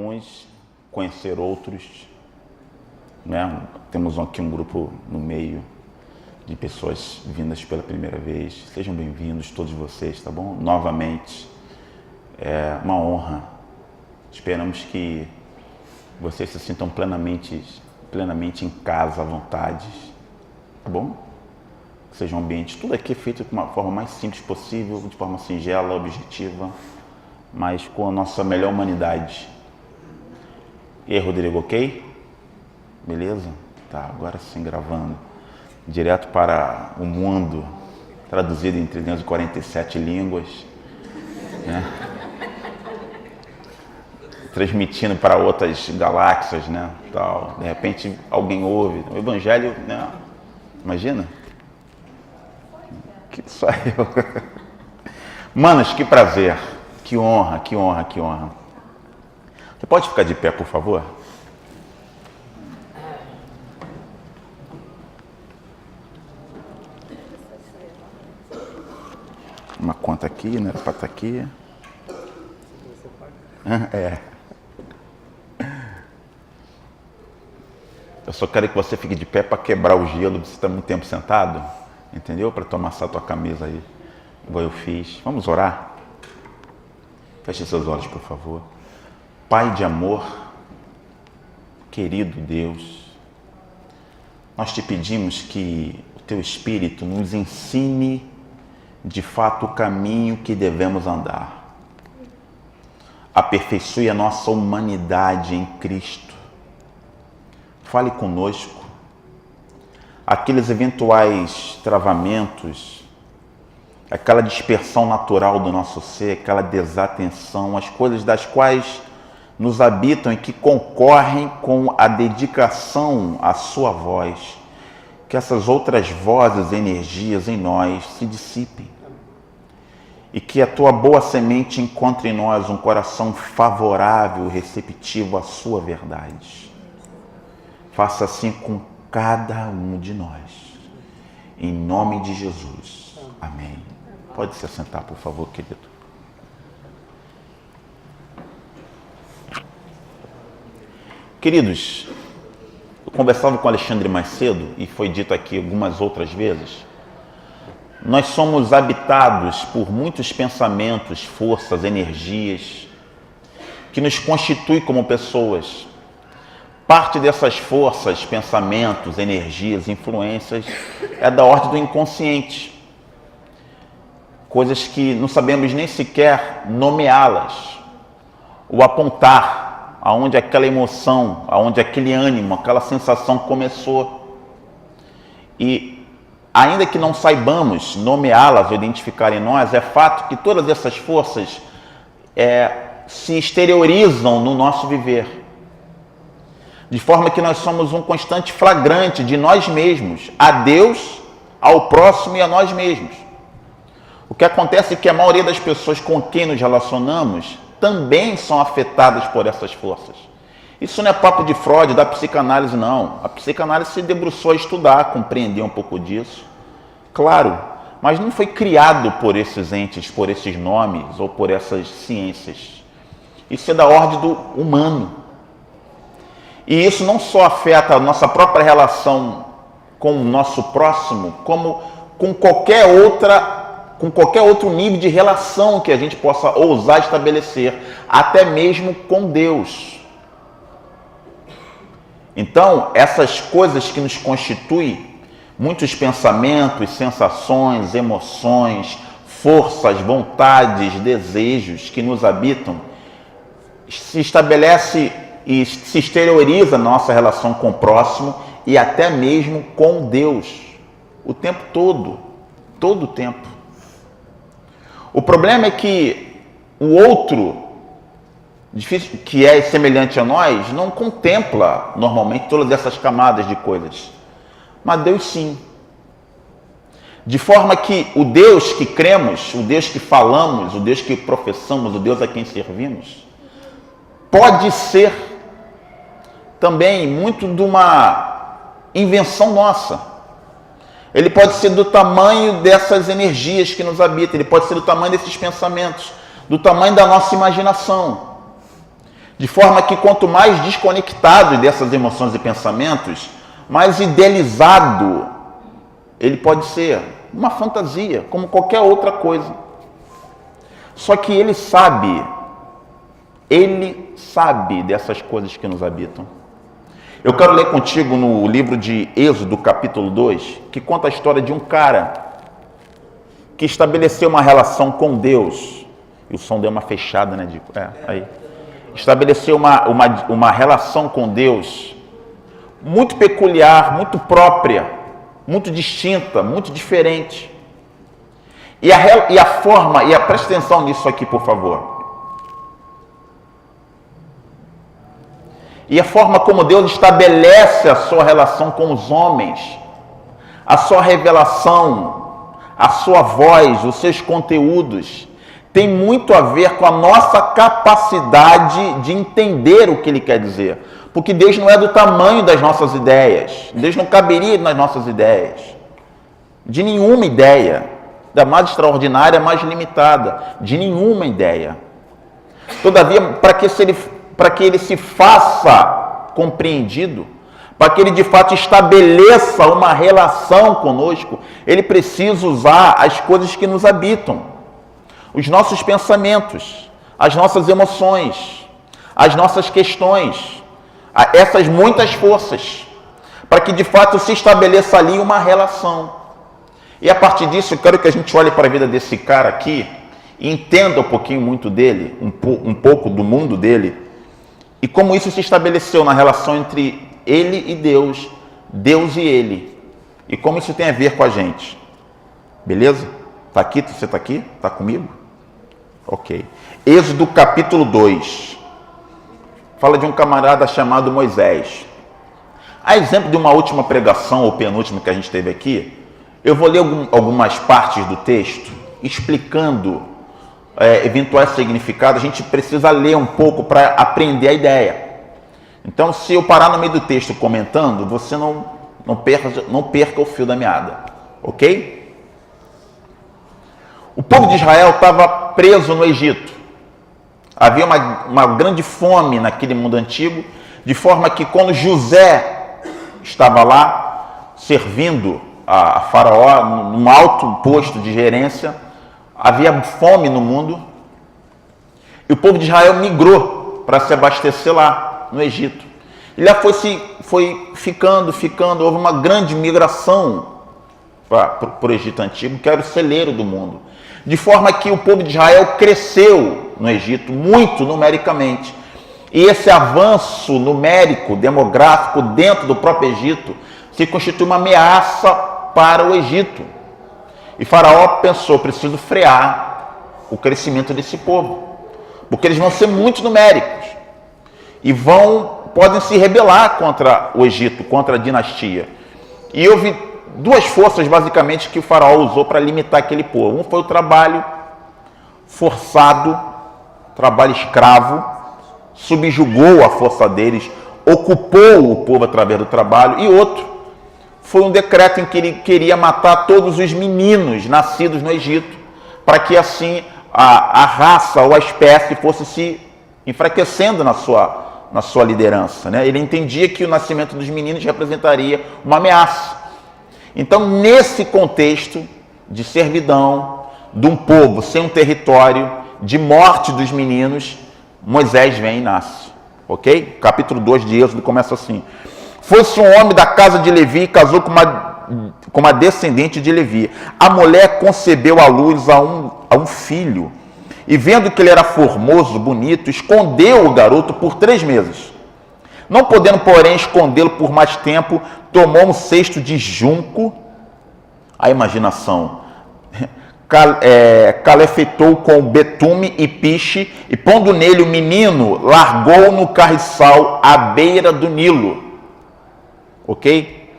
uns, conhecer outros, né? Temos aqui um grupo no meio de pessoas vindas pela primeira vez. Sejam bem-vindos todos vocês, tá bom? Novamente, é uma honra. Esperamos que vocês se sintam plenamente em casa, à vontade, tá bom? Que seja um ambiente, tudo aqui é feito de uma forma mais simples possível, de forma singela, objetiva, mas com a nossa melhor humanidade. E aí, Rodrigo, ok? Beleza? Tá, agora sim, gravando. Direto para o mundo, traduzido em 347 línguas, né? Transmitindo para outras galáxias, né? Tal. De repente alguém ouve o Evangelho, né? Imagina? Que só eu. Manos, que prazer, que honra, que honra, que honra. Você pode ficar de pé, por favor? Uma conta aqui, né? Para estar aqui. É. Eu só quero que você fique de pé para quebrar o gelo. Você está muito tempo sentado, entendeu? Para tu amassar a tua camisa aí. Igual eu fiz. Vamos orar? Feche seus olhos, por favor. Pai de amor, querido Deus, nós te pedimos que o teu Espírito nos ensine de fato o caminho que devemos andar. Aperfeiçoe a nossa humanidade em Cristo. Fale conosco. Aqueles eventuais travamentos, aquela dispersão natural do nosso ser, aquela desatenção, as coisas das quais nos habitam e que concorrem com a dedicação à sua voz, que essas outras vozes e energias em nós se dissipem e que a tua boa semente encontre em nós um coração favorável e receptivo à sua verdade. Faça assim com cada um de nós. Em nome de Jesus. Amém. Pode se assentar, por favor, querido. Queridos, eu conversava com o Alexandre mais cedo e foi dito aqui algumas outras vezes. Nós somos habitados por muitos pensamentos, forças, energias que nos constituem como pessoas. Parte dessas forças, pensamentos, energias, influências é da ordem do inconsciente. Coisas que não sabemos nem sequer nomeá-las ou apontar aonde aquela emoção, aonde aquele ânimo, aquela sensação começou. E ainda que não saibamos nomeá-las ou identificar em nós, é fato que todas essas forças se exteriorizam no nosso viver. De forma que nós somos um constante flagrante de nós mesmos, a Deus, ao próximo e a nós mesmos. O que acontece é que a maioria das pessoas com quem nos relacionamos também são afetadas por essas forças. Isso não é papo de Freud, da psicanálise, não. A psicanálise se debruçou a estudar, a compreender um pouco disso. Claro, mas não foi criado por esses entes, por esses nomes ou por essas ciências. Isso é da ordem do humano. E isso não só afeta a nossa própria relação com o nosso próximo, como com qualquer outro nível de relação que a gente possa ousar estabelecer, até mesmo com Deus. Então, essas coisas que nos constituem, muitos pensamentos, sensações, emoções, forças, vontades, desejos que nos habitam, se estabelece e se exterioriza na nossa relação com o próximo e até mesmo com Deus, o tempo todo o tempo. O problema é que o outro, que é semelhante a nós, não contempla normalmente todas essas camadas de coisas, mas Deus sim. De forma que o Deus que cremos, o Deus que falamos, o Deus que professamos, o Deus a quem servimos, pode ser também muito de uma invenção nossa. Ele pode ser do tamanho dessas energias que nos habitam, ele pode ser do tamanho desses pensamentos, do tamanho da nossa imaginação. De forma que quanto mais desconectado dessas emoções e pensamentos, mais idealizado ele pode ser. Uma fantasia, como qualquer outra coisa. Só que ele sabe dessas coisas que nos habitam. Eu quero ler contigo no livro de Êxodo, capítulo 2, que conta a história de um cara que estabeleceu uma relação com Deus. E o som deu uma fechada, né, Dico? Aí. Estabeleceu uma relação com Deus muito peculiar, muito própria, muito distinta, muito diferente. E a forma, preste atenção nisso aqui, por favor. E a forma como Deus estabelece a sua relação com os homens, a sua revelação, a sua voz, os seus conteúdos, tem muito a ver com a nossa capacidade de entender o que Ele quer dizer. Porque Deus não é do tamanho das nossas ideias. Deus não caberia nas nossas ideias. De nenhuma ideia. Da mais extraordinária, mais limitada. De nenhuma ideia. Todavia, para que Ele se faça compreendido, para que Ele de fato estabeleça uma relação conosco, Ele precisa usar as coisas que nos habitam. Os nossos pensamentos, as nossas emoções, as nossas questões, essas muitas forças, para que de fato se estabeleça ali uma relação. E a partir disso, eu quero que a gente olhe para a vida desse cara aqui e entenda um pouquinho muito dele, um pouco do mundo dele, e como isso se estabeleceu na relação entre ele e Deus, Deus e ele, e como isso tem a ver com a gente. Beleza? Está aqui? Você está aqui? Está comigo? Ok. Êxodo capítulo 2. Fala de um camarada chamado Moisés. A exemplo de uma última pregação, ou penúltima que a gente teve aqui, eu vou ler algumas partes do texto, explicando eventuais significados. A gente precisa ler um pouco para aprender a ideia. Então, se eu parar no meio do texto comentando, você não perca o fio da meada. Ok? O povo de Israel estava preso no Egito. Havia uma grande fome naquele mundo antigo, de forma que quando José estava lá, servindo a Faraó, num alto posto de gerência, havia fome no mundo, e o povo de Israel migrou para se abastecer lá, no Egito. E lá foi ficando, houve uma grande migração para o Egito Antigo, que era o celeiro do mundo. De forma que o povo de Israel cresceu no Egito, muito numericamente. E esse avanço numérico, demográfico, dentro do próprio Egito, se constitui uma ameaça para o Egito. E Faraó pensou, preciso frear o crescimento desse povo, porque eles vão ser muito numéricos e podem se rebelar contra o Egito, contra a dinastia. E houve duas forças, basicamente, que o Faraó usou para limitar aquele povo. Um foi o trabalho forçado, trabalho escravo, subjugou a força deles, ocupou o povo através do trabalho. E outro foi um decreto em que ele queria matar todos os meninos nascidos no Egito, para que assim a raça ou a espécie fosse se enfraquecendo na sua liderança, né? Ele entendia que o nascimento dos meninos representaria uma ameaça. Então, nesse contexto de servidão, de um povo sem um território, de morte dos meninos, Moisés vem e nasce. Ok? Capítulo 2 de Êxodo começa assim. Fosse um homem da casa de Levi e casou com uma descendente de Levi. A mulher concebeu à luz a um filho. E vendo que ele era formoso, bonito, escondeu o garoto por 3 meses. Não podendo, porém, escondê-lo por mais tempo, tomou um cesto de junco, a imaginação, calefetou com betume e piche, e pondo nele o menino, largou no carriçal à beira do Nilo. Ok?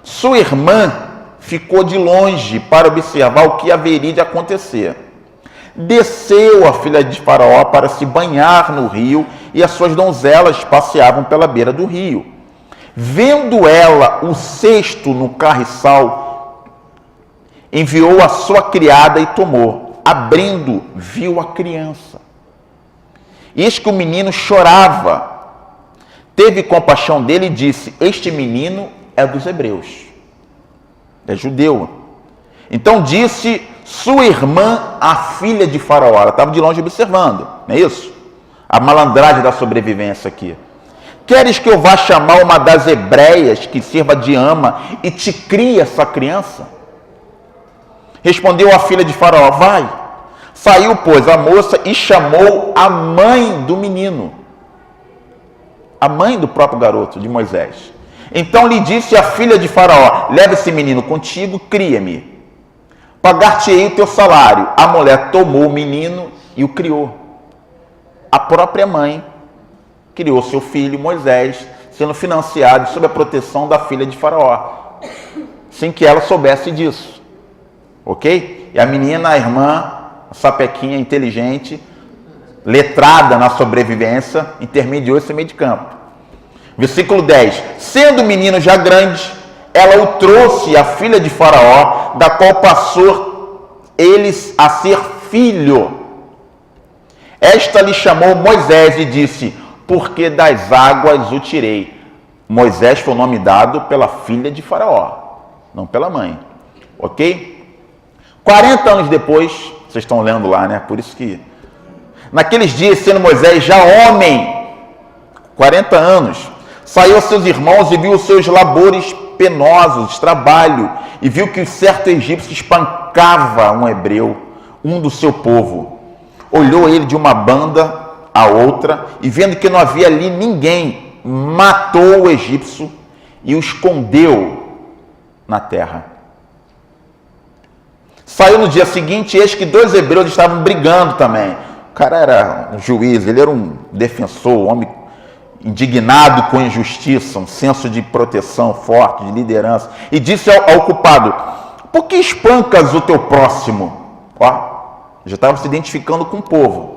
Sua irmã ficou de longe para observar o que haveria de acontecer. Desceu a filha de Faraó para se banhar no rio, e as suas donzelas passeavam pela beira do rio. Vendo ela o cesto no carriçal, enviou a sua criada e tomou. Abrindo, viu a criança. eis que o menino chorava. Teve compaixão dele e disse: este menino é dos hebreus, é judeu. Então disse sua irmã, a filha de Faraó, ela estava de longe observando, não é isso? A malandragem da sobrevivência aqui. Queres que eu vá chamar uma das hebreias que sirva de ama e te crie essa criança? Respondeu a filha de Faraó: vai. Saiu, pois, a moça e chamou a mãe do menino, a mãe do próprio garoto, de Moisés. Então lhe disse a filha de Faraó: leva esse menino contigo, cria-me. Pagar-te-ei o teu salário. A mulher tomou o menino e o criou. A própria mãe criou seu filho Moisés, sendo financiado sob a proteção da filha de Faraó, sem que ela soubesse disso. Ok? E a menina, a irmã, a sapequinha inteligente, letrada na sobrevivência, intermediou esse meio de campo. Versículo 10. Sendo o menino já grande, ela o trouxe à filha de Faraó, da qual passou eles a ser filho. Esta lhe chamou Moisés e disse: porque das águas o tirei. Moisés foi o nome dado pela filha de Faraó, não pela mãe. Ok? 40 anos depois, vocês estão lendo lá, né? Por isso que... naqueles dias, sendo Moisés já homem, 40 anos, saiu a seus irmãos e viu os seus labores penosos, trabalho, e viu que certo egípcio espancava um hebreu, um do seu povo. Olhou ele de uma banda a outra, e vendo que não havia ali ninguém, matou o egípcio e o escondeu na terra. Saiu no dia seguinte, e eis que 2 hebreus estavam brigando também. O cara era um juiz, ele era um defensor, um homem indignado com a injustiça, um senso de proteção forte, de liderança, e disse ao culpado: por que espancas o teu próximo? Ó, já estava se identificando com o povo.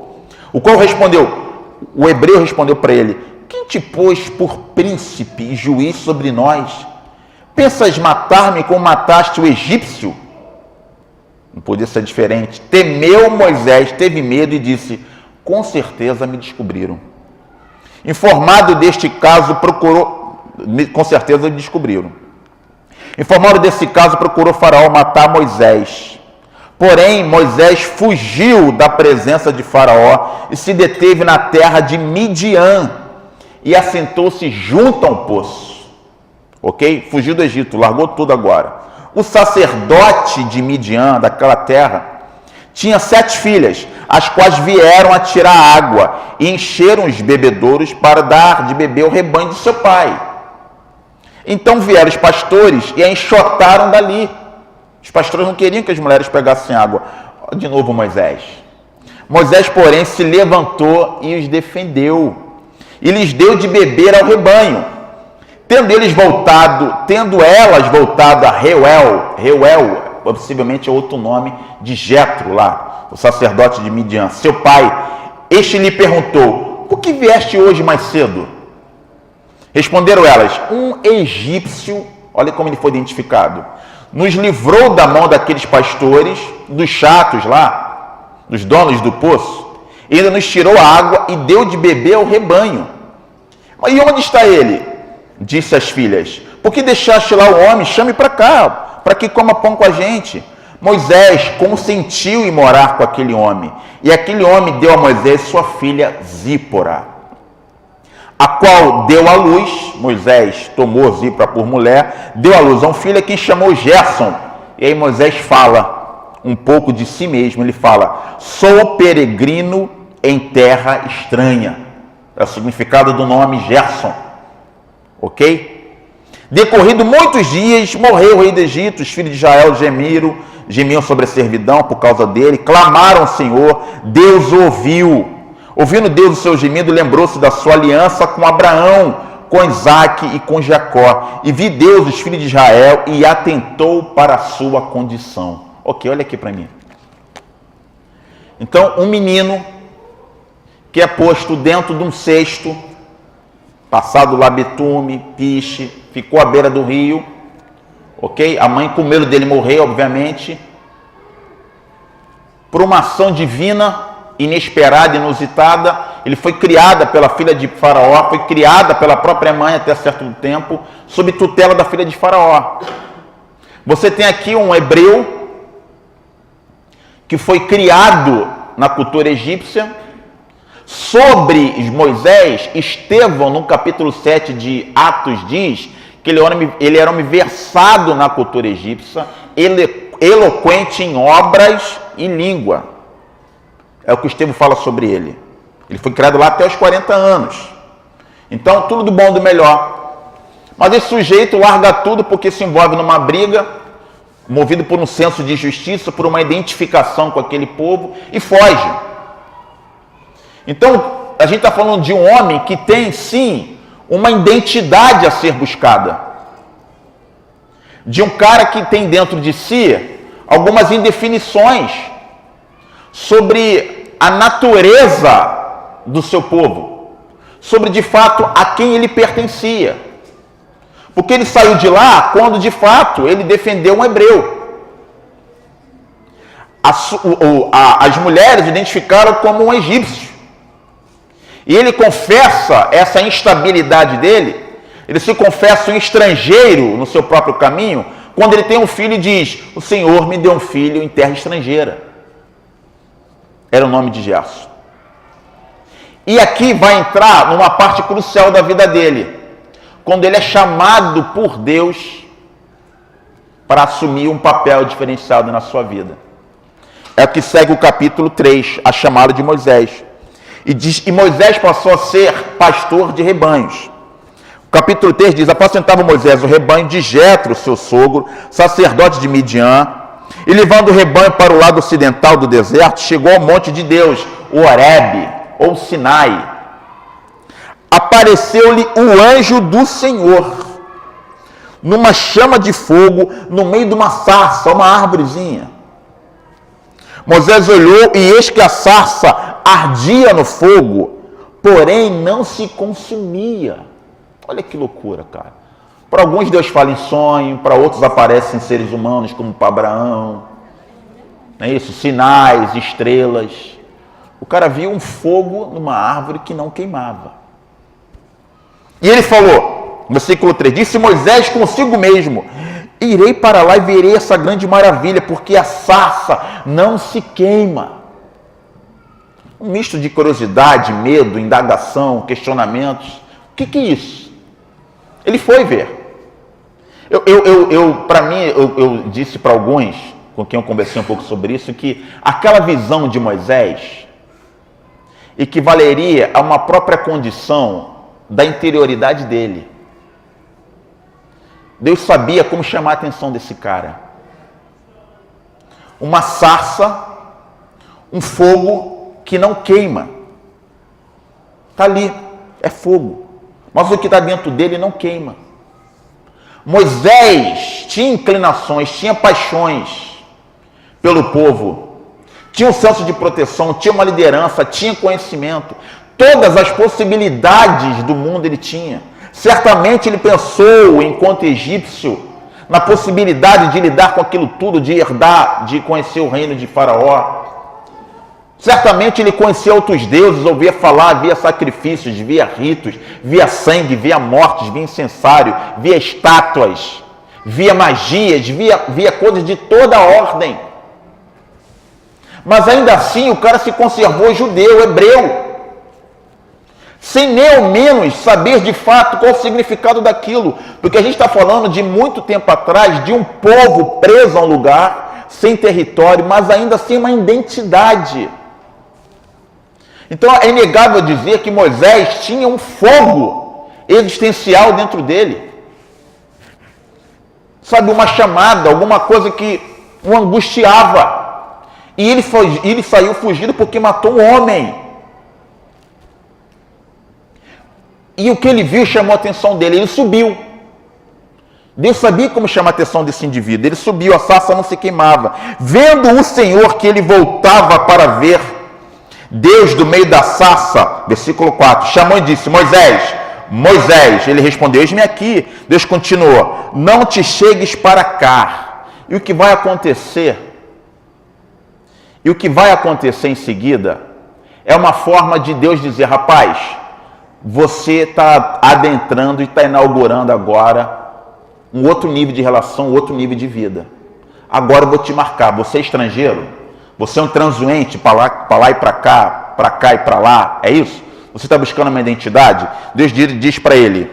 O qual respondeu, o hebreu respondeu para ele: quem te pôs por príncipe e juiz sobre nós? Pensas matar-me como mataste o egípcio? Não podia ser diferente. Temeu Moisés, teve medo e disse: com certeza me descobriram. Informado deste caso, procurou, com certeza descobriram. Informado desse caso, procurou Faraó matar Moisés. Porém, Moisés fugiu da presença de Faraó e se deteve na terra de Midian e assentou-se junto a um poço. Ok? Fugiu do Egito, largou tudo agora. O sacerdote de Midian, daquela terra, tinha 7 filhas, as quais vieram a tirar água e encheram os bebedouros para dar de beber ao rebanho de seu pai. Então vieram os pastores e a enxotaram dali. Os pastores não queriam que as mulheres pegassem água. De novo Moisés. Moisés, porém, se levantou e os defendeu, e lhes deu de beber ao rebanho. Tendo elas voltado a Reuel, possivelmente é outro nome de Jetro lá, o sacerdote de Midian, seu pai, este lhe perguntou: por que vieste hoje mais cedo? Responderam elas: um egípcio, olha como ele foi identificado, nos livrou da mão daqueles pastores, dos chatos lá, dos donos do poço, e ainda nos tirou a água e deu de beber ao rebanho. E onde está ele? Disse as filhas: por que deixaste lá o homem? Chame para cá, para que coma pão com a gente. Moisés consentiu em morar com aquele homem, e aquele homem deu a Moisés sua filha Zípora, a qual deu à luz. Moisés tomou Zípora por mulher, deu à luz a um filho a quem chamou Gerson. E aí Moisés fala um pouco de si mesmo, ele fala: sou peregrino em terra estranha. É o significado do nome Gerson, ok? Decorrido muitos dias, morreu o rei do Egito, os filhos de Israel gemiam sobre a servidão por causa dele, clamaram ao Senhor, Deus ouviu. Ouvindo Deus o seu gemido, lembrou-se da sua aliança com Abraão, com Isaque e com Jacó. E vi Deus os filhos de Israel e atentou para a sua condição. Ok, olha aqui para mim. Então, um menino que é posto dentro de um cesto, passado lá betume, piche, ficou à beira do rio, ok? A mãe, com medo dele morrer, obviamente, por uma ação divina, inesperada, inusitada. Ele foi criada pela filha de Faraó, foi criada pela própria mãe até certo tempo, sob tutela da filha de Faraó. Você tem aqui um hebreu que foi criado na cultura egípcia. Sobre Moisés, Estevão, no capítulo 7 de Atos, diz que ele era homem versado na cultura egípcia, eloquente em obras e língua. É o que Estevão fala sobre ele. Ele foi criado lá até os 40 anos. Então, tudo do bom, do melhor. Mas esse sujeito larga tudo porque se envolve numa briga, movido por um senso de justiça, por uma identificação com aquele povo, e foge. Então, a gente está falando de um homem que tem, sim, uma identidade a ser buscada. De um cara que tem dentro de si algumas indefinições sobre a natureza do seu povo, sobre, de fato, a quem ele pertencia. Porque ele saiu de lá quando, de fato, ele defendeu um hebreu. As mulheres identificaram como um egípcio. E ele confessa essa instabilidade dele, ele se confessa um estrangeiro no seu próprio caminho, quando ele tem um filho e diz: o Senhor me deu um filho em terra estrangeira. Era o nome de Gerson. E aqui vai entrar numa parte crucial da vida dele, quando ele é chamado por Deus para assumir um papel diferenciado na sua vida. É o que segue o capítulo 3, a chamada de Moisés. E Moisés passou a ser pastor de rebanhos. O capítulo 3 diz: apacentava Moisés o rebanho de Jetro, seu sogro, sacerdote de Midian, e levando o rebanho para o lado ocidental do deserto, chegou ao monte de Deus, o Horebe, ou Sinai. Apareceu-lhe o anjo do Senhor, numa chama de fogo, no meio de uma sarça, uma árvorezinha. Moisés olhou, e eis que a sarça ardia no fogo, porém não se consumia. Olha que loucura, cara. Para alguns Deus fala em sonho, para outros aparecem seres humanos, como para Abraão, não é isso? Sinais, estrelas. O cara viu um fogo numa árvore que não queimava. E ele falou, versículo 3, disse Moisés consigo mesmo: irei para lá e verei essa grande maravilha, porque a sarça não se queima. Um misto de curiosidade, medo, indagação, questionamentos. O que é isso? Ele foi ver. Eu disse para alguns, com quem eu conversei um pouco sobre isso, que aquela visão de Moisés equivaleria a uma própria condição da interioridade dele. Deus sabia como chamar a atenção desse cara. Uma sarça, um fogo que não queima. Está ali, é fogo. Mas o que está dentro dele não queima. Moisés tinha inclinações, tinha paixões pelo povo. Tinha um senso de proteção, tinha uma liderança, tinha conhecimento. Todas as possibilidades do mundo ele tinha. Certamente ele pensou, enquanto egípcio, na possibilidade de lidar com aquilo tudo, de herdar, de conhecer o reino de Faraó. Certamente ele conhecia outros deuses, ouvia falar, via sacrifícios, via ritos, via sangue, via mortes, via incensário, via estátuas, via magias, via coisas de toda ordem. Mas ainda assim o cara se conservou judeu, hebreu, sem nem ao menos saber de fato qual o significado daquilo, porque a gente está falando de muito tempo atrás, de um povo preso a um lugar, sem território, mas ainda sem uma identidade. Então é inegável dizer que Moisés tinha um fogo existencial dentro dele. Sabe, uma chamada, alguma coisa que o angustiava. E ele saiu fugido porque matou um homem. E o que ele viu chamou a atenção dele, ele subiu. Deus sabia como chamar a atenção desse indivíduo. Ele subiu, a sarça não se queimava. Vendo o Senhor que ele voltava para ver, Deus do meio da sarça, versículo 4, chamou e disse: Moisés, Moisés. Ele respondeu: eis-me aqui. Deus continuou: não te chegues para cá. E o que vai acontecer? E o que vai acontecer em seguida é uma forma de Deus dizer, rapaz, você está adentrando e está inaugurando agora um outro nível de relação, um outro nível de vida. Agora eu vou te marcar, você é estrangeiro, você é um transuente para lá e para cá e para lá, é isso? Você está buscando uma identidade? Deus diz para ele,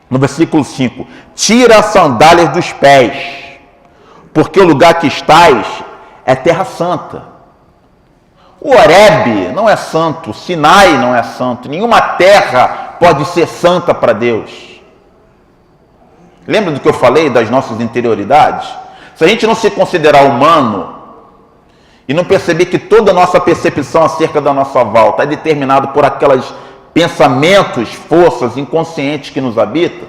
no versículo 5, tira as sandálias dos pés, porque o lugar que estás é terra santa. O Horebe não é santo, o Sinai não é santo, nenhuma terra pode ser santa para Deus. Lembra do que eu falei das nossas interioridades? Se a gente não se considerar humano e não perceber que toda a nossa percepção acerca da nossa volta é determinada por aqueles pensamentos, forças inconscientes que nos habitam,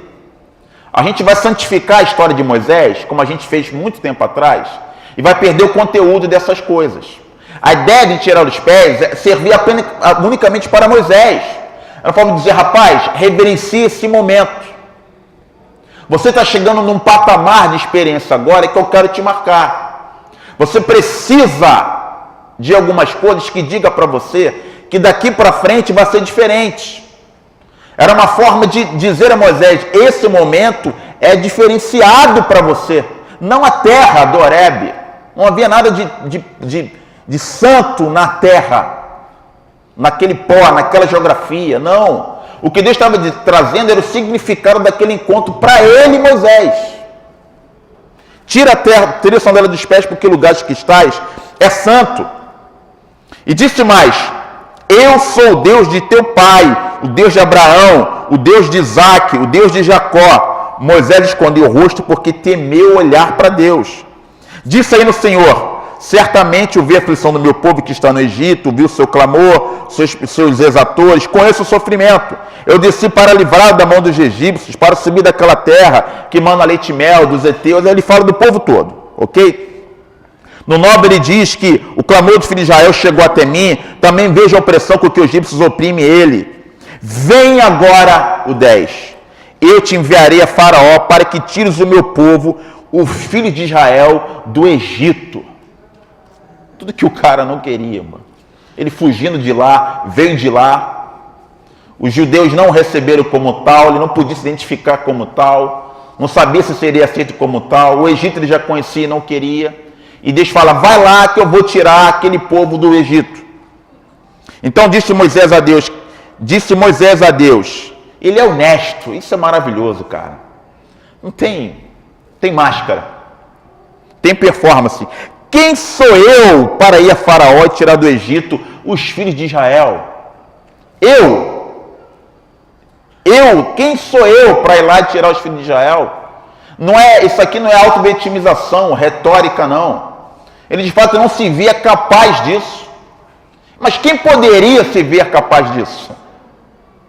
a gente vai santificar a história de Moisés, como a gente fez muito tempo atrás, e vai perder o conteúdo dessas coisas. A ideia de tirar os pés servia apenas, unicamente para Moisés. Era a forma de dizer, rapaz, reverencie esse momento. Você está chegando num patamar de experiência agora que eu quero te marcar. Você precisa de algumas coisas que diga para você que daqui para frente vai ser diferente. Era uma forma de dizer a Moisés, esse momento é diferenciado para você. Não a terra do Horebe. Não havia nada de santo na terra, naquele pó, naquela geografia, não. O que Deus estava trazendo era o significado daquele encontro para ele, Moisés. Tira a terra, tira a sandália dos pés, porque o lugar que estás é santo. E disse mais, eu sou o Deus de teu pai, o Deus de Abraão, o Deus de Isaque, o Deus de Jacó. Moisés escondeu o rosto porque temeu olhar para Deus. Disse aí no Senhor, certamente eu vi a aflição do meu povo que está no Egito, vi o seu clamor, seus exatores, conheço o sofrimento. Eu desci para livrar da mão dos egípcios, para subir daquela terra que mana leite e mel, dos heteus. Aí ele fala do povo todo, ok? No 9 ele diz que o clamor dos filhos de Israel chegou até mim, também vejo a opressão com que os egípcios oprimem ele. Vem agora, o 10, eu te enviarei a Faraó para que tires o meu povo, o filho de Israel, do Egito. Tudo que o cara não queria, mano. Ele fugindo de lá, veio de lá. Os judeus não o receberam como tal, ele não podia se identificar como tal, não sabia se seria aceito como tal. O Egito ele já conhecia e não queria. E Deus fala, vai lá que eu vou tirar aquele povo do Egito. Então disse Moisés a Deus, ele é honesto, isso é maravilhoso, cara. Não tem máscara, tem performance. Quem sou eu para ir a Faraó e tirar do Egito os filhos de Israel? Quem sou eu para ir lá e tirar os filhos de Israel? Isso aqui não é auto-vitimização, retórica não. Ele de fato não se via capaz disso. Mas quem poderia se ver capaz disso?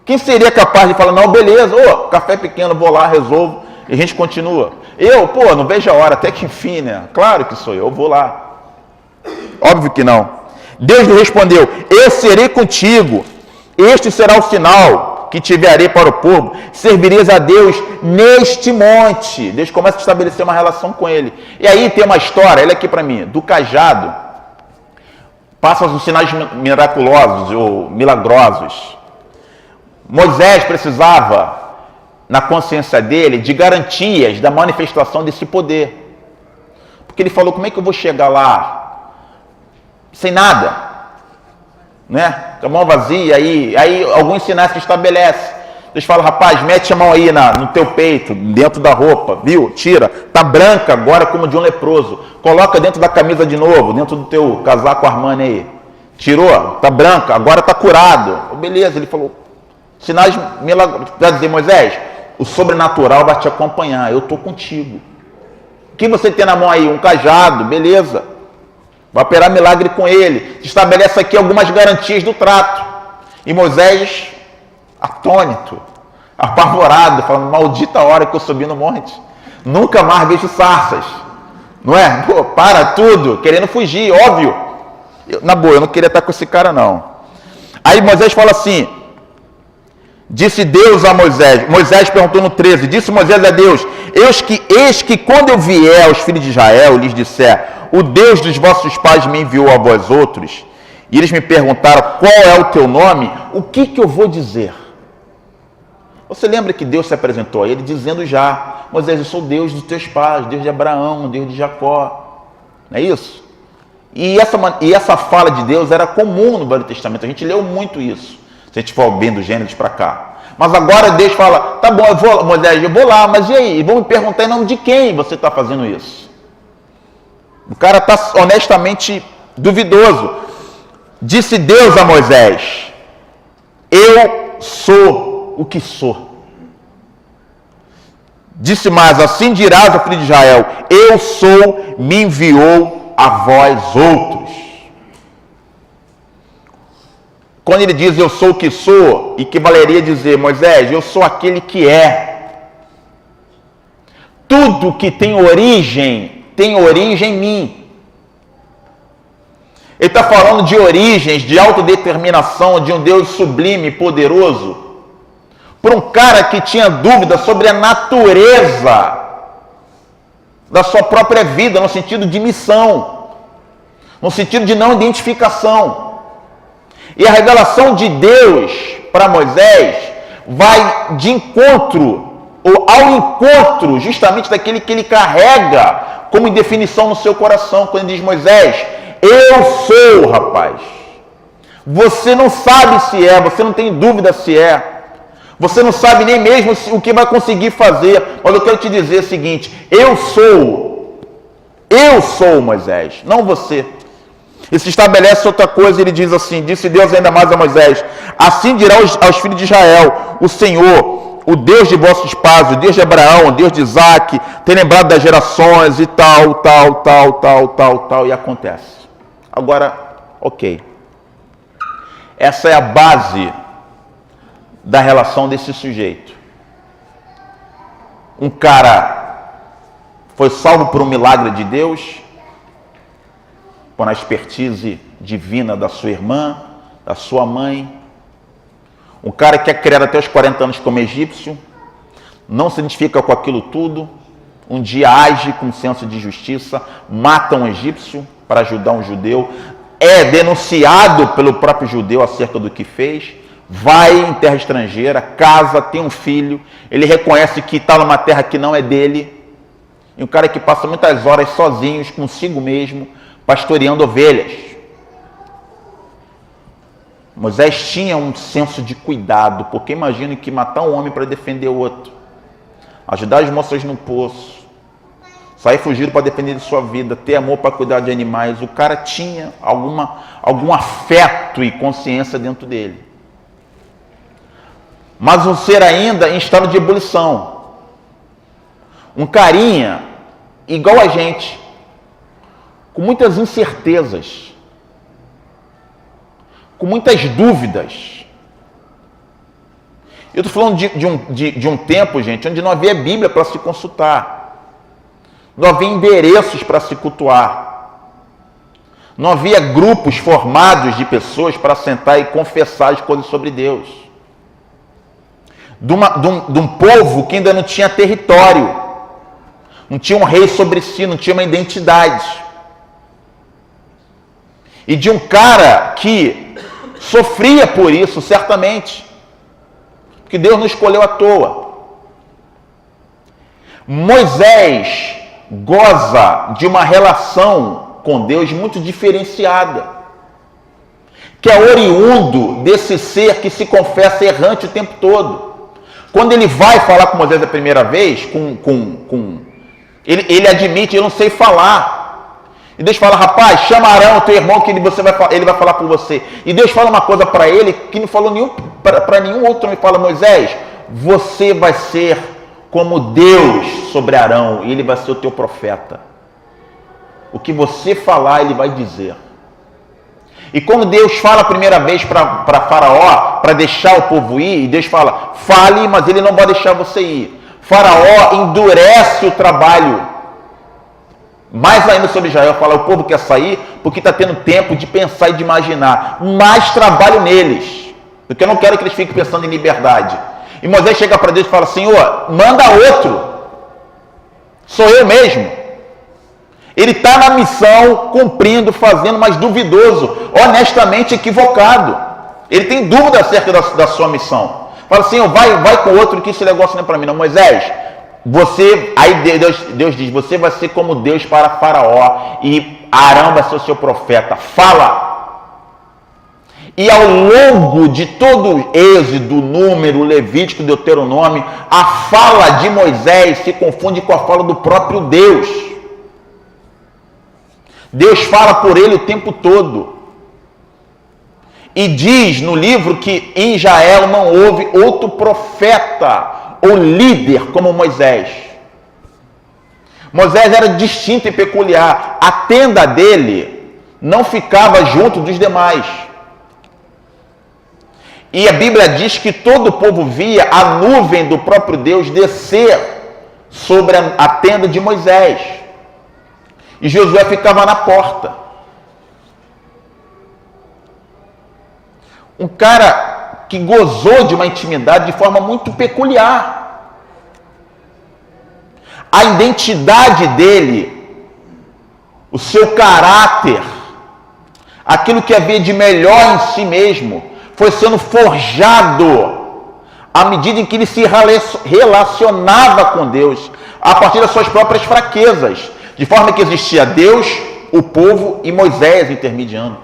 Quem seria capaz de falar, não, beleza, café pequeno, vou lá, resolvo, e a gente continua. Não vejo a hora, até que enfim, né? Claro que sou eu vou lá. Óbvio que não. Deus lhe respondeu, eu serei contigo, este será o sinal que te enviarei para o povo, servireis a Deus neste monte. Deus começa a estabelecer uma relação com ele. E aí tem uma história, olha aqui para mim, do cajado, passa os sinais miraculosos ou milagrosos. Moisés precisava, na consciência dele, de garantias da manifestação desse poder. Porque ele falou, como é que eu vou chegar lá sem nada? Né? Com a mão vazia, aí alguns sinais se estabelecem. Deus fala, rapaz, mete a mão aí no teu peito, dentro da roupa, viu? Tira, tá branca agora como de um leproso. Coloca dentro da camisa de novo, dentro do teu casaco Armani aí. Tirou, tá branca, agora tá curado. Beleza, ele falou, sinais milagrosos. Vai dizer, Moisés, o sobrenatural vai te acompanhar, eu estou contigo. O que você tem na mão aí? Um cajado, beleza. Vai operar milagre com ele. Se estabelece aqui algumas garantias do trato. E Moisés, atônito, apavorado, falando, maldita hora que eu subi no monte. Nunca mais vejo sarças. Não é? Para tudo, querendo fugir, óbvio. Na boa, eu não queria estar com esse cara, não. Aí Moisés fala assim, disse Deus a Moisés, Moisés perguntou no 13, disse Moisés a Deus, eis que quando eu vier aos filhos de Israel, lhes disser, o Deus dos vossos pais me enviou a vós outros, e eles me perguntaram qual é o teu nome, o que eu vou dizer? Você lembra que Deus se apresentou a ele dizendo já, Moisés, eu sou Deus dos teus pais, Deus de Abraão, Deus de Jacó. Não é isso? E essa fala de Deus era comum no Velho Testamento. A gente leu muito isso, se a gente for bem do Gênesis para cá. Mas agora Deus fala, tá bom, Moisés, eu vou lá, mas e aí? Vão me perguntar em nome de quem você está fazendo isso? O cara está honestamente duvidoso. Disse Deus a Moisés, eu sou o que sou. Disse mais, assim dirás ao filho de Israel, eu sou, me enviou a vós outros. Quando ele diz eu sou o que sou, equivaleria dizer, Moisés, eu sou aquele que é. Tudo que tem origem em mim. Ele está falando de origens, de autodeterminação, de um Deus sublime e poderoso, para um cara que tinha dúvida sobre a natureza da sua própria vida, no sentido de missão, no sentido de não identificação. E a revelação de Deus para Moisés vai de encontro, ou ao encontro justamente daquele que ele carrega como definição no seu coração, quando ele diz, Moisés, eu sou, rapaz. Você não sabe se é, você não tem dúvida se é. Você não sabe nem mesmo o que vai conseguir fazer. Mas eu quero te dizer o seguinte, eu sou, Moisés, não você. E se estabelece outra coisa, ele diz assim, disse Deus ainda mais a Moisés, assim dirá aos filhos de Israel, o Senhor, o Deus de vossos pais, o Deus de Abraão, o Deus de Isaac, tem lembrado das gerações e tal, e acontece. Agora, ok. Essa é a base da relação desse sujeito. Um cara foi salvo por um milagre de Deus, por uma expertise divina da sua irmã, da sua mãe. Um cara que é criado até os 40 anos como egípcio, não se identifica com aquilo tudo, um dia age com senso de justiça, mata um egípcio para ajudar um judeu, é denunciado pelo próprio judeu acerca do que fez, vai em terra estrangeira, casa, tem um filho, ele reconhece que está numa terra que não é dele, e um cara que passa muitas horas sozinhos, consigo mesmo, pastoreando ovelhas. Moisés tinha um senso de cuidado, porque imagina que matar um homem para defender o outro, ajudar as moças no poço, sair fugindo para defender de sua vida, ter amor para cuidar de animais, o cara tinha algum afeto e consciência dentro dele. Mas um ser ainda em estado de ebulição. Um carinha igual a gente, com muitas incertezas, com muitas dúvidas. Eu estou falando de um tempo, gente, onde não havia Bíblia para se consultar. Não havia endereços para se cultuar. Não havia grupos formados de pessoas para sentar e confessar as coisas sobre Deus. De um povo que ainda não tinha território, não tinha um rei sobre si, não tinha uma identidade. E de um cara que sofria por isso, certamente, porque Deus não escolheu à toa. Moisés goza de uma relação com Deus muito diferenciada, que é oriundo desse ser que se confessa errante o tempo todo. Quando ele vai falar com Moisés a primeira vez, ele admite, eu não sei falar. E Deus fala, rapaz, chama Arão, teu irmão, que ele vai falar por você. E Deus fala uma coisa para ele que não falou para nenhum outro homem. Fala, Moisés, você vai ser como Deus sobre Arão, e ele vai ser o teu profeta. O que você falar, ele vai dizer. E quando Deus fala a primeira vez para Faraó, para deixar o povo ir, e Deus fala, fale, mas ele não vai deixar você ir. Faraó endurece o trabalho. Mais ainda sobre Israel, fala, o povo quer sair porque está tendo tempo de pensar e de imaginar. Mais trabalho neles, porque eu não quero que eles fiquem pensando em liberdade. E Moisés chega para Deus e fala, Senhor, manda outro. Sou eu mesmo. Ele está na missão, cumprindo, fazendo, mas duvidoso, honestamente equivocado. Ele tem dúvida acerca da sua missão. Fala assim, vai com outro que esse negócio não é para mim não. Moisés, aí Deus diz, você vai ser como Deus para Faraó e Arão vai ser o seu profeta. Fala! E ao longo de todo o Êxodo, Número, Levítico, Deuteronômio, a fala de Moisés se confunde com a fala do próprio Deus. Deus fala por ele o tempo todo. E diz no livro que em Israel não houve outro profeta ou líder como Moisés. Moisés era distinto e peculiar. A tenda dele não ficava junto dos demais. E a Bíblia diz que todo o povo via a nuvem do próprio Deus descer sobre a tenda de Moisés. E Josué ficava na porta. Um cara que gozou de uma intimidade de forma muito peculiar. A identidade dele, o seu caráter, aquilo que havia de melhor em si mesmo, foi sendo forjado à medida em que ele se relacionava com Deus, a partir das suas próprias fraquezas, de forma que existia Deus, o povo e Moisés intermediando.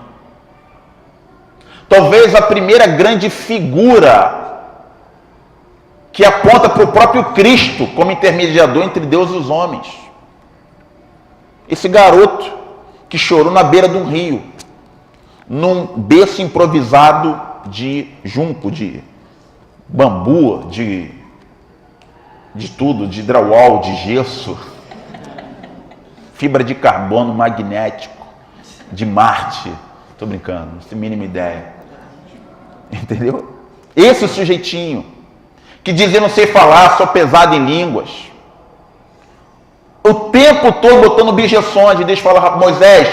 Talvez a primeira grande figura que aponta para o próprio Cristo como intermediador entre Deus e os homens. Esse garoto que chorou na beira de um rio, num berço improvisado de junco, de bambu, de tudo, de drywall, de gesso, fibra de carbono magnético, de Marte. Tô brincando, não tem a mínima ideia. Entendeu? Esse sujeitinho que dizia não sei falar, sou pesado em línguas. O tempo todo botando objeções, de Deus falar, Moisés,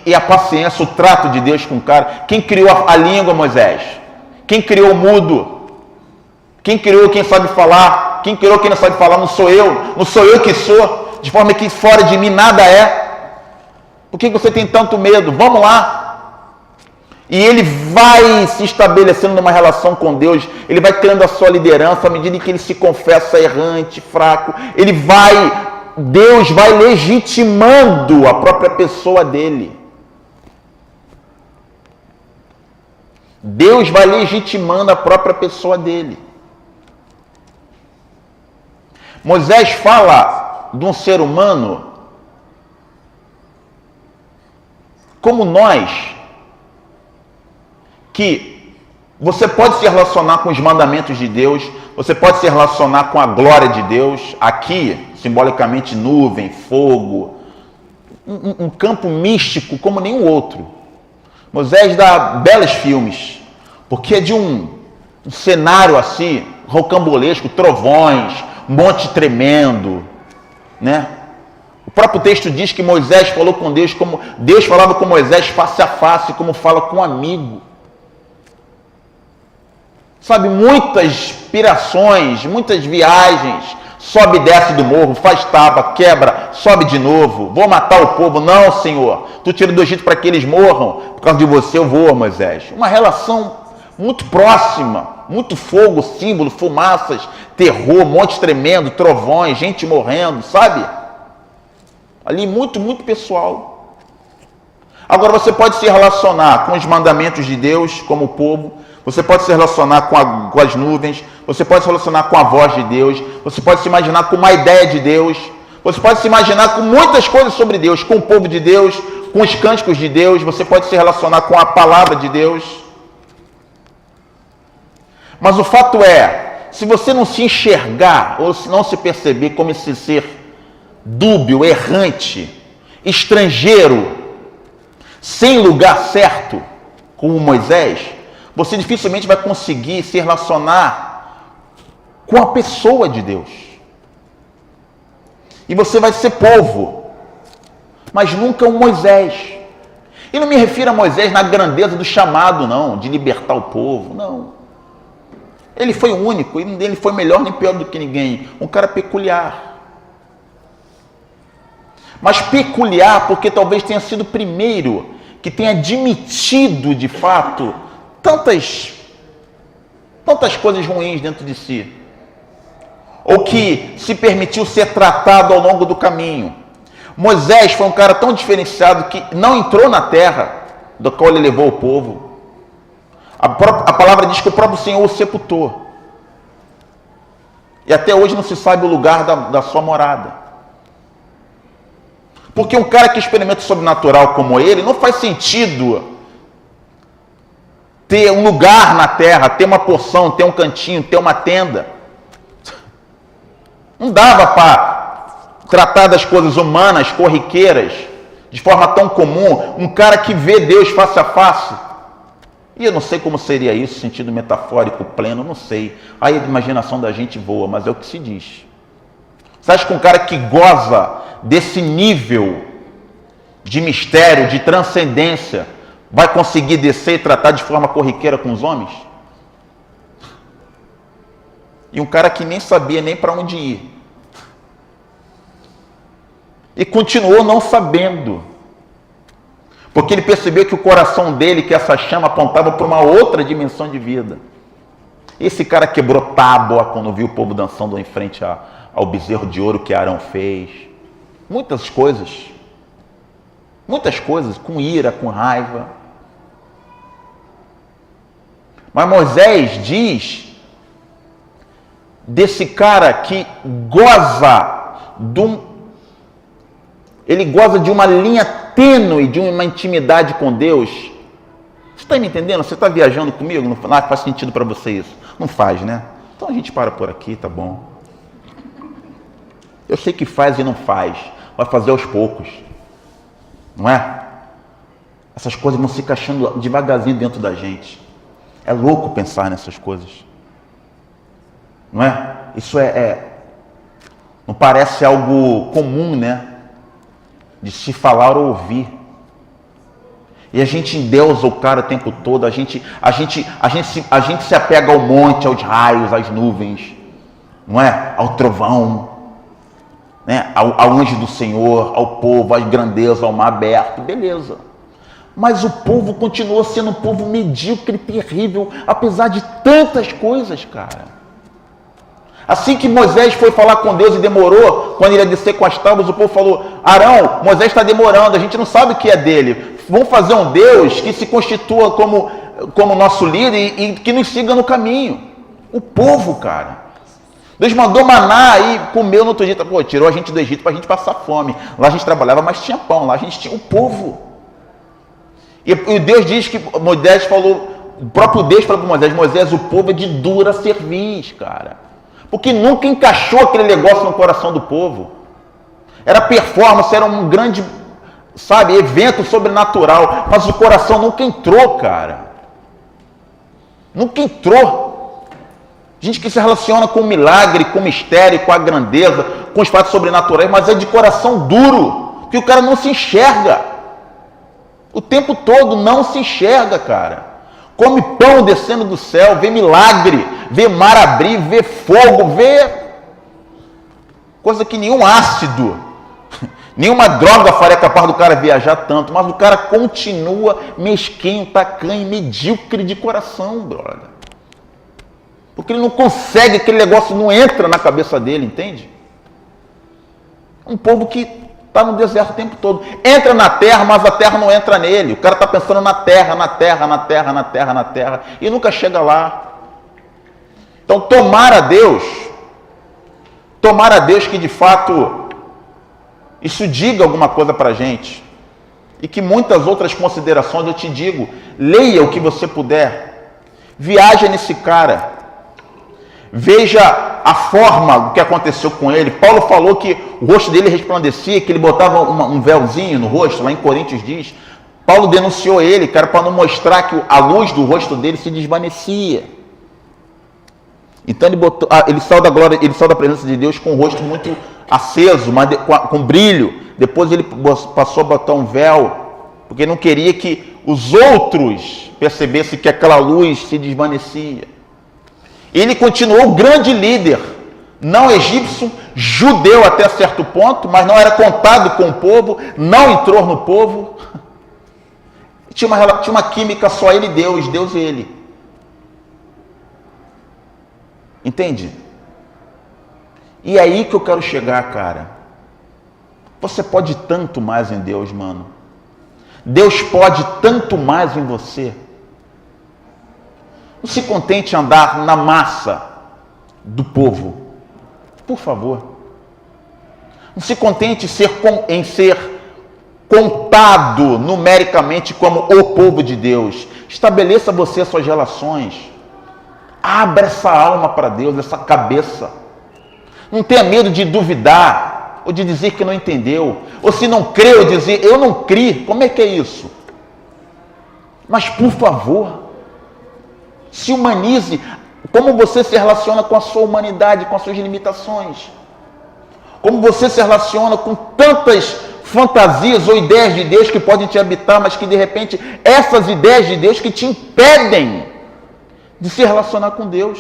e a paciência, o trato de Deus com o cara. Quem criou a língua, Moisés? Quem criou o mudo? Quem criou quem sabe falar? Quem criou quem não sabe falar? Não sou eu que sou, de forma que fora de mim nada é. Por que você tem tanto medo? Vamos lá. E ele vai se estabelecendo numa relação com Deus, ele vai criando a sua liderança à medida que ele se confessa errante, fraco. Deus vai legitimando a própria pessoa dele. Deus vai legitimando a própria pessoa dele. Moisés fala de um ser humano como nós, que você pode se relacionar com os mandamentos de Deus, você pode se relacionar com a glória de Deus, aqui, simbolicamente, nuvem, fogo, um campo místico como nenhum outro. Moisés dá belos filmes, porque é de um cenário assim, rocambolesco, trovões, monte tremendo, né? O próprio texto diz que Moisés falou com Deus como Deus falava com Moisés face a face, como fala com um amigo. Sabe, muitas pirações, muitas viagens, sobe e desce do morro, faz tábua, quebra, sobe de novo, vou matar o povo. Não, Senhor, tu tira do Egito para que eles morram, por causa de você eu vou, Moisés. Uma relação muito próxima, muito fogo, símbolo, fumaças, terror, monte tremendo, trovões, gente morrendo, sabe? Ali muito, muito pessoal. Agora você pode se relacionar com os mandamentos de Deus como povo, você pode se relacionar com as nuvens, você pode se relacionar com a voz de Deus, você pode se imaginar com uma ideia de Deus, você pode se imaginar com muitas coisas sobre Deus, com o povo de Deus, com os cânticos de Deus, você pode se relacionar com a palavra de Deus. Mas o fato é, se você não se enxergar ou se não se perceber como esse ser dúbio, errante, estrangeiro, sem lugar certo, como Moisés, você dificilmente vai conseguir se relacionar com a pessoa de Deus. E você vai ser povo, mas nunca um Moisés. E não me refiro a Moisés na grandeza do chamado, não, de libertar o povo, não. Ele foi único, ele foi melhor nem pior do que ninguém, um cara peculiar. Mas peculiar porque talvez tenha sido o primeiro que tenha admitido de fato tantas coisas ruins dentro de si, ou que se permitiu ser tratado ao longo do caminho. Moisés foi um cara tão diferenciado que não entrou na terra do qual ele levou o povo. A palavra diz que o próprio Senhor o sepultou. E até hoje não se sabe o lugar da sua morada. Porque um cara que experimenta o sobrenatural como ele, não faz sentido ter um lugar na terra, ter uma porção, ter um cantinho, ter uma tenda. Não dava para tratar das coisas humanas, corriqueiras, de forma tão comum. Um cara que vê Deus face a face. E eu não sei como seria isso, sentido metafórico pleno, não sei. Aí a imaginação da gente voa, mas é o que se diz. Você acha que um cara que goza desse nível de mistério, de transcendência, vai conseguir descer e tratar de forma corriqueira com os homens? E um cara que nem sabia nem para onde ir. E continuou não sabendo. Porque ele percebeu que o coração dele, que essa chama apontava para uma outra dimensão de vida. Esse cara quebrou tábua quando viu o povo dançando em frente ao bezerro de ouro que Arão fez. Muitas coisas, com ira, com raiva. Mas Moisés diz desse cara que ele goza de uma linha tênue, de uma intimidade com Deus. Você está me entendendo? Você está viajando comigo? Não faz sentido para você isso? Não faz, né? Então a gente para por aqui, tá bom? Eu sei que faz e não faz. Vai fazer aos poucos. Não é? Essas coisas vão se encaixando devagarzinho dentro da gente. É louco pensar nessas coisas. Não é? Isso não parece algo comum, né? De se falar ou ouvir. E a gente endeusa o cara o tempo todo, a gente se apega ao monte, aos raios, às nuvens, não é? Ao trovão, né? Ao anjo do Senhor, ao povo, às grandezas, ao mar aberto, beleza. Mas o povo continua sendo um povo medíocre, terrível, apesar de tantas coisas, cara. Assim que Moisés foi falar com Deus e demorou, quando ele ia descer com as tábuas, o povo falou: Arão, Moisés está demorando, a gente não sabe o que é dele. Vamos fazer um Deus que se constitua como nosso líder e que nos siga no caminho. O povo, cara. Deus mandou maná e comeu no outro dia. Pô, tirou a gente do Egito para a gente passar fome. Lá a gente trabalhava, mas tinha pão. Lá a gente tinha o povo. E Deus diz que Moisés falou, o próprio Deus falou para Moisés, o povo é de dura cerviz, cara. Porque nunca encaixou aquele negócio no coração do povo. Era performance, era um grande, evento sobrenatural. Mas o coração nunca entrou, cara. Nunca entrou. Gente que se relaciona com o milagre, com o mistério, com a grandeza, com os fatos sobrenaturais, mas é de coração duro. Que o cara não se enxerga. O tempo todo não se enxerga, cara. Come pão descendo do céu, vê milagre, vê mar abrir, vê fogo, vê coisa que nenhum ácido, nenhuma droga faria capaz do cara viajar tanto, mas o cara continua mesquinho, tacanho, medíocre de coração, brother. Porque ele não consegue, aquele negócio não entra na cabeça dele, entende? Um povo que está no deserto o tempo todo. Entra na terra, mas a terra não entra nele. O cara está pensando na terra, e nunca chega lá. Então, tomar a Deus que de fato isso diga alguma coisa para a gente. E que muitas outras considerações eu te digo. Leia o que você puder. Viaja nesse cara. Veja a forma do que aconteceu com ele. Paulo falou que o rosto dele resplandecia, que ele botava um véuzinho no rosto, lá em Coríntios diz. Paulo denunciou ele, cara, para não mostrar que a luz do rosto dele se desvanecia. Então ele saiu da glória, ele saiu da presença de Deus com o rosto muito aceso, mas com brilho. Depois ele passou a botar um véu, porque não queria que os outros percebessem que aquela luz se desvanecia. Ele continuou grande líder, não egípcio, judeu até certo ponto, mas não era contado com o povo, não entrou no povo. Tinha uma química só ele e Deus e ele. Entende? E é aí que eu quero chegar, cara. Você pode tanto mais em Deus, mano. Deus pode tanto mais em você. Não se contente em andar na massa do povo. Por favor. Não se contente em ser contado numericamente como o povo de Deus. Estabeleça você as suas relações. Abra essa alma para Deus, essa cabeça. Não tenha medo de duvidar, ou de dizer que não entendeu, ou se não crê, ou dizer, eu não criei. Como é que é isso? Mas, por favor, se humanize. Como você se relaciona com a sua humanidade, com as suas limitações. Como você se relaciona com tantas fantasias ou ideias de Deus que podem te habitar, mas que, de repente, essas ideias de Deus que te impedem de se relacionar com Deus.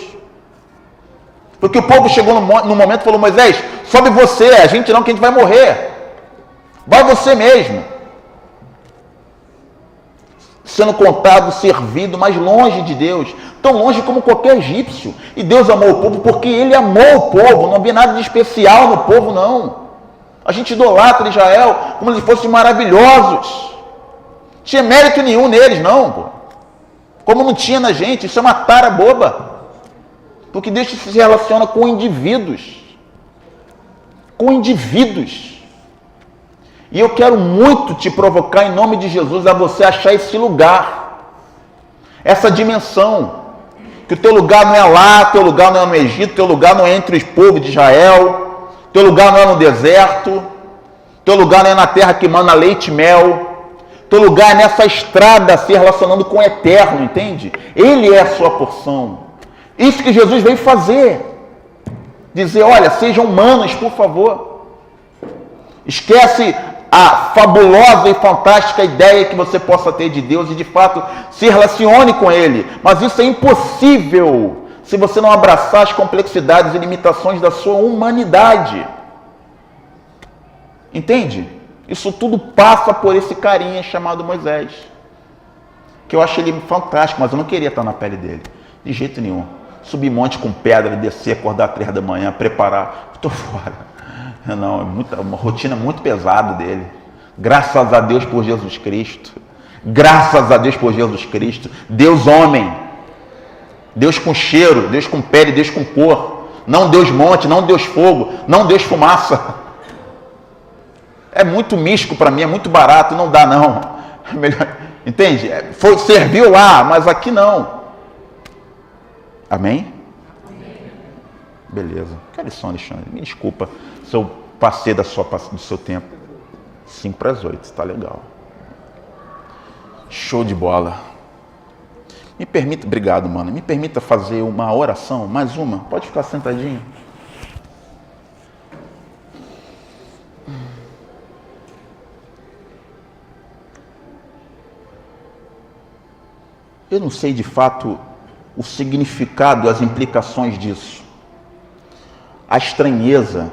Porque o povo chegou no momento e falou, Moisés, sobe você, a gente não, que a gente vai morrer. Vai você mesmo. Sendo contado, servido, mas longe de Deus. Tão longe como qualquer egípcio. E Deus amou o povo porque ele amou o povo. Não havia nada de especial no povo, não. A gente idolatra Israel como se fossem maravilhosos. Não tinha mérito nenhum neles, não, pô. Como não tinha na gente. Isso é uma tara boba. Porque Deus se relaciona com indivíduos. Com indivíduos. E eu quero muito te provocar em nome de Jesus a você achar esse lugar. Essa dimensão. Que o teu lugar não é lá, teu lugar não é no Egito, teu lugar não é entre os povos de Israel, teu lugar não é no deserto, teu lugar não é na terra que mana leite e mel, teu lugar é nessa estrada se relacionando com o eterno, entende? Ele é a sua porção. Isso que Jesus veio fazer. Dizer, olha, sejam humanos, por favor. Esquece a fabulosa e fantástica ideia que você possa ter de Deus e, de fato, se relacione com Ele. Mas isso é impossível se você não abraçar as complexidades e limitações da sua humanidade. Entende? Isso tudo passa por esse carinha chamado Moisés. Que eu acho ele fantástico, mas eu não queria estar na pele dele. De jeito nenhum. Subir monte com pedra, descer, acordar às 3 da manhã, preparar. Estou fora. Não, uma rotina muito pesada dele. Graças a Deus por Jesus Cristo. Graças a Deus por Jesus Cristo. Deus homem. Deus com cheiro, Deus com pele, Deus com cor. Não Deus monte, não Deus fogo, não Deus fumaça. É muito místico para mim, é muito barato, não dá não. É melhor, entende? Serviu lá, mas aqui não. Amém? Beleza. Que lição, Alexandre? Me desculpa se eu passei do seu tempo. 5 para as 8, tá legal. Show de bola. Me permita, obrigado, mano. Me permita fazer uma oração, mais uma. Pode ficar sentadinho. Eu não sei de fato o significado, as implicações disso. A estranheza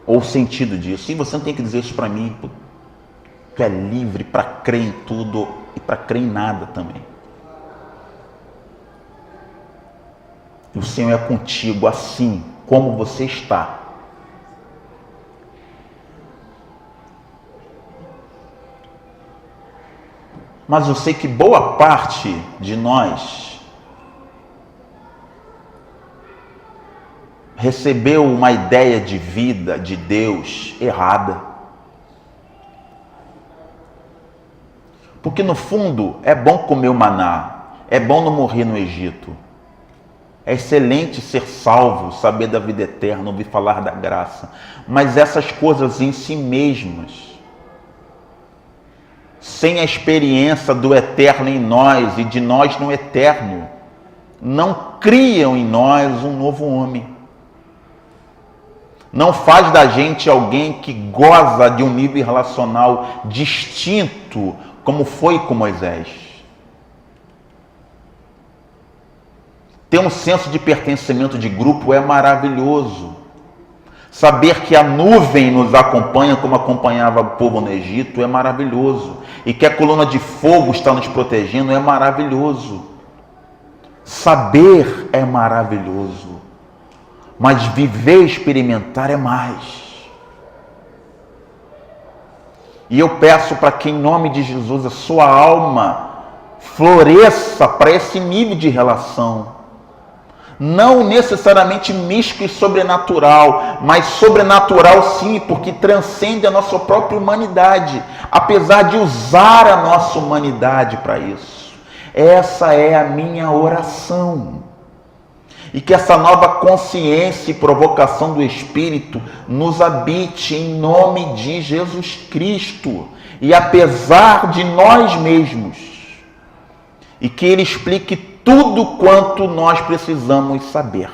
ou o sentido disso. E você não tem que dizer isso para mim. Tu é livre para crer em tudo e para crer em nada também. O Senhor é contigo assim como você está. Mas eu sei que boa parte de nós recebeu uma ideia de vida, de Deus, errada. Porque no fundo é bom comer o maná, é bom não morrer no Egito. É excelente ser salvo, saber da vida eterna, ouvir falar da graça. Mas essas coisas em si mesmas, sem a experiência do eterno em nós e de nós no eterno, não criam em nós um novo homem. Não faz da gente alguém que goza de um nível relacional distinto, como foi com Moisés. Ter um senso de pertencimento de grupo é maravilhoso. Saber que a nuvem nos acompanha como acompanhava o povo no Egito é maravilhoso. E que a coluna de fogo está nos protegendo é maravilhoso. Saber é maravilhoso. Mas viver e experimentar é mais. E eu peço para que, em nome de Jesus, a sua alma floresça para esse nível de relação. Não necessariamente místico e sobrenatural, mas sobrenatural sim, porque transcende a nossa própria humanidade, apesar de usar a nossa humanidade para isso. Essa é a minha oração. E que essa nova consciência e provocação do Espírito nos habite em nome de Jesus Cristo, e apesar de nós mesmos, e que Ele explique tudo quanto nós precisamos saber,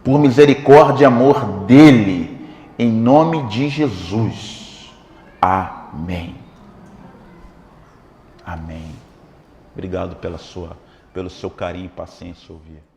por misericórdia e amor dEle, em nome de Jesus. Amém. Amém. Obrigado pelo seu carinho e paciência ouvir.